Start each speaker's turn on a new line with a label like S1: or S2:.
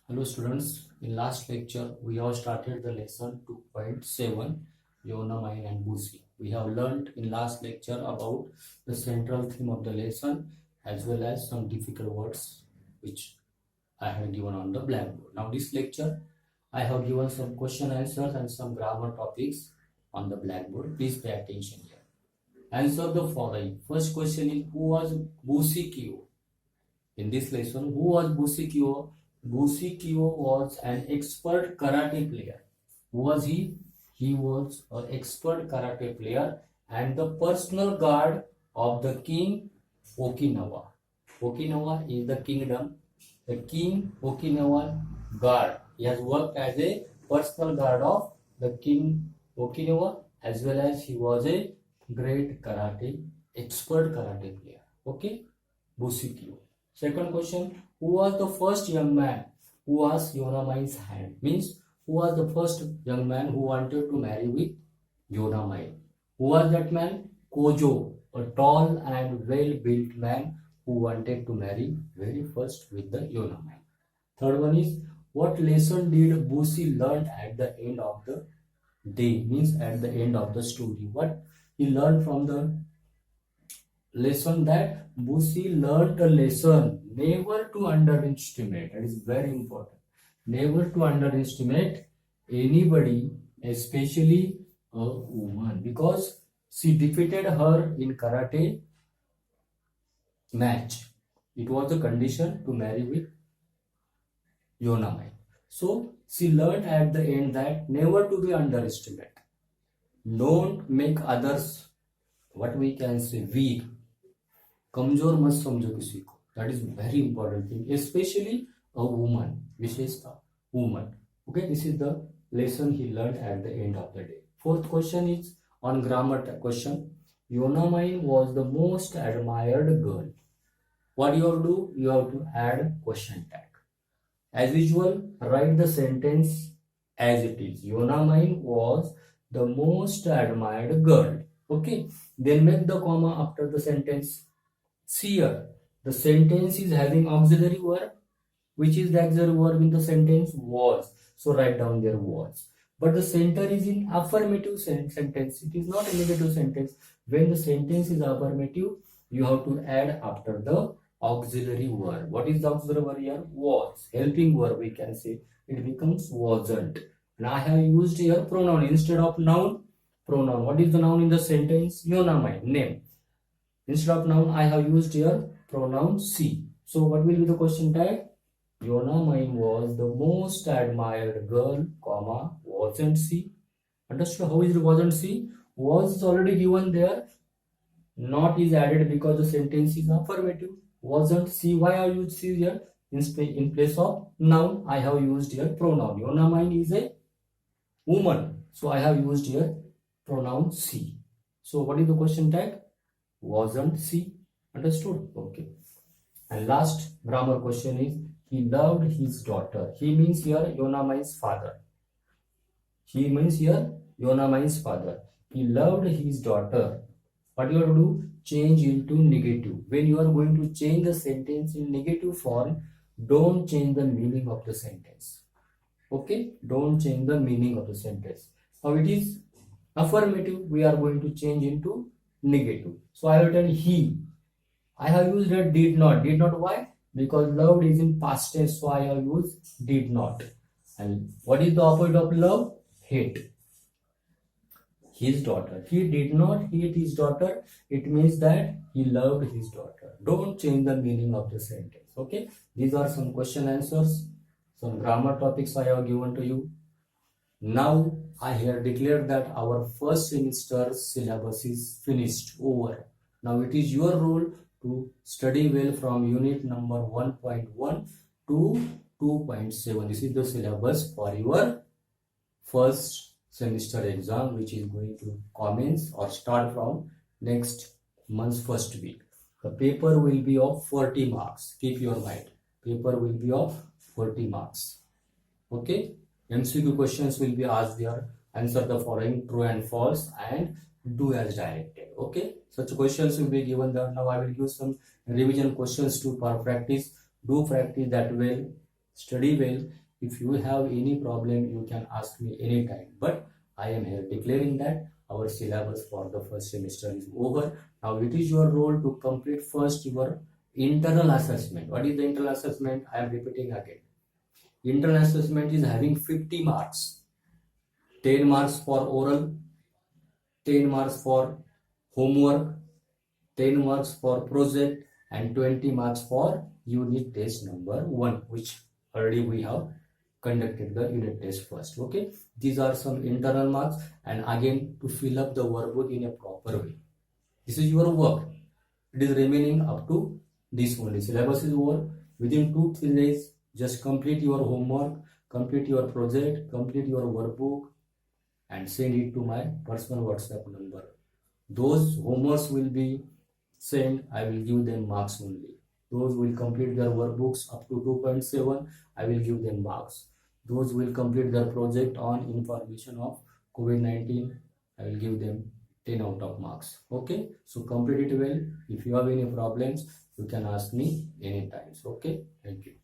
S1: Hello students, in last lecture we have started the lesson 2.7 Yonamine and Bushi. We have learned in last lecture about the central theme of the lesson as well as some difficult words which I have given on the blackboard. Now this lecture I have given some question answers and some grammar topics on the blackboard. Please pay attention here. Answer the following. First question is, who was Bushi Kyo? In this lesson, who was Bushi Kyo? Bushi Kyo was an expert karate player. Who was he? He was an expert karate player and the personal guard of the king Okinawa. Okinawa is the kingdom. The king Okinawa guard. He has worked as a personal guard of the king Okinawa as well as he was a great expert karate player. Okay, Bushi Kyo. Second question, who was the first young man who was Yonamine's hand? Means, who was the first young man who wanted to marry with Yonamine? Who was that man? Kojo, a tall and well-built man who wanted to marry very first with the Yonamine. Third one is, what lesson did Bushi learn at the end of the day? Means at the end of the story. What he learned from the lesson? That Bushi learned a lesson never to underestimate. That is very important. Never to underestimate anybody, especially a woman, because she defeated her in karate match. It was a condition to marry with Yonamine. So she learned at the end that never to be underestimated. Don't make others, what we can say, weak. कमजोर मत समझो किसी को. That is very important thing, especially a woman. विशेषता woman. Okay, this is the lesson he learned at the end of the day. Fourth question is on grammar question. Yonamine was the most admired girl. What you have to do? You have to add question tag. As usual, write the sentence as it is. Yonamine was the most admired girl. Okay, then make the comma after the sentence. See here, the sentence is having auxiliary verb. Which is the auxiliary verb in the sentence? Was. So write down there was. But the center is in affirmative sentence. It is not a negative sentence. When the sentence is affirmative, you have to add after the auxiliary verb. What is the auxiliary verb here? Was. Helping verb we can say. It becomes wasn't. And I have used here pronoun instead of noun. Pronoun. What is the noun in the sentence? Yonamine, name. Instead of noun, I have used here pronoun she. So what will be the question tag? Yonamine was the most admired girl, comma, wasn't she? Understood? How is it wasn't she? Was is already given there. Not is added because the sentence is affirmative. Wasn't she? Why I used she here? In place of noun, I have used here pronoun. Yonamine is a woman. So I have used here pronoun she. So what is the question tag? Wasn't she? Understood? Okay. And last grammar question is, he loved his daughter. He means here Yonamine's father. He means here Yonamine's father. He loved his daughter. What you have to do? Change into negative. When you are going to change the sentence in negative form, don't change the meaning of the sentence. Okay? Don't change the meaning of the sentence. Now it is affirmative. We are going to change into negative. So I have written he. I have used a did not. Did not why? Because loved is in past tense. So I have used did not. And what is the opposite of love? Hate. His daughter. He did not hate his daughter. It means that he loved his daughter. Don't change the meaning of the sentence. Okay. These are some question answers. Some grammar topics I have given to you. Now I have declared that our first semester syllabus is finished, over. Now it is your role to study well from unit number 1.1 to 2.7. This is the syllabus for your first semester exam, which is going to commence or start from next month's first week. The paper will be of 40 marks. Keep your mind. Paper will be of 40 marks. Okay. MCQ questions will be asked there. Answer the following true and false and do as directed. Okay. Such questions will be given there. Now I will give some revision questions to for practice. Do practice that well. study well. If you have any problem, you can ask me anytime. But I am here declaring that our syllabus for the first semester is over. Now it is your role to complete first your internal assessment. What is the internal assessment? I am repeating again. Internal assessment is having 50 marks. 10 marks for oral, 10 marks for homework, 10 marks for project, and 20 marks for unit test number 1, which already we have conducted the unit test first. Okay, these are some internal marks, and again to fill up the workbook in a proper way. This is your work. It is remaining up to this only. Syllabus is over. Within 2-3 days, just complete your homework, complete your project, complete your workbook, and send it to my personal WhatsApp number. Those homeworks will be sent. I will give them marks only. Those will complete their workbooks up to 2.7. I will give them marks. Those will complete their project on information of COVID-19. I will give them 10 out of marks. Okay, so complete it well. If you have any problems, you can ask me anytime. Okay, thank you.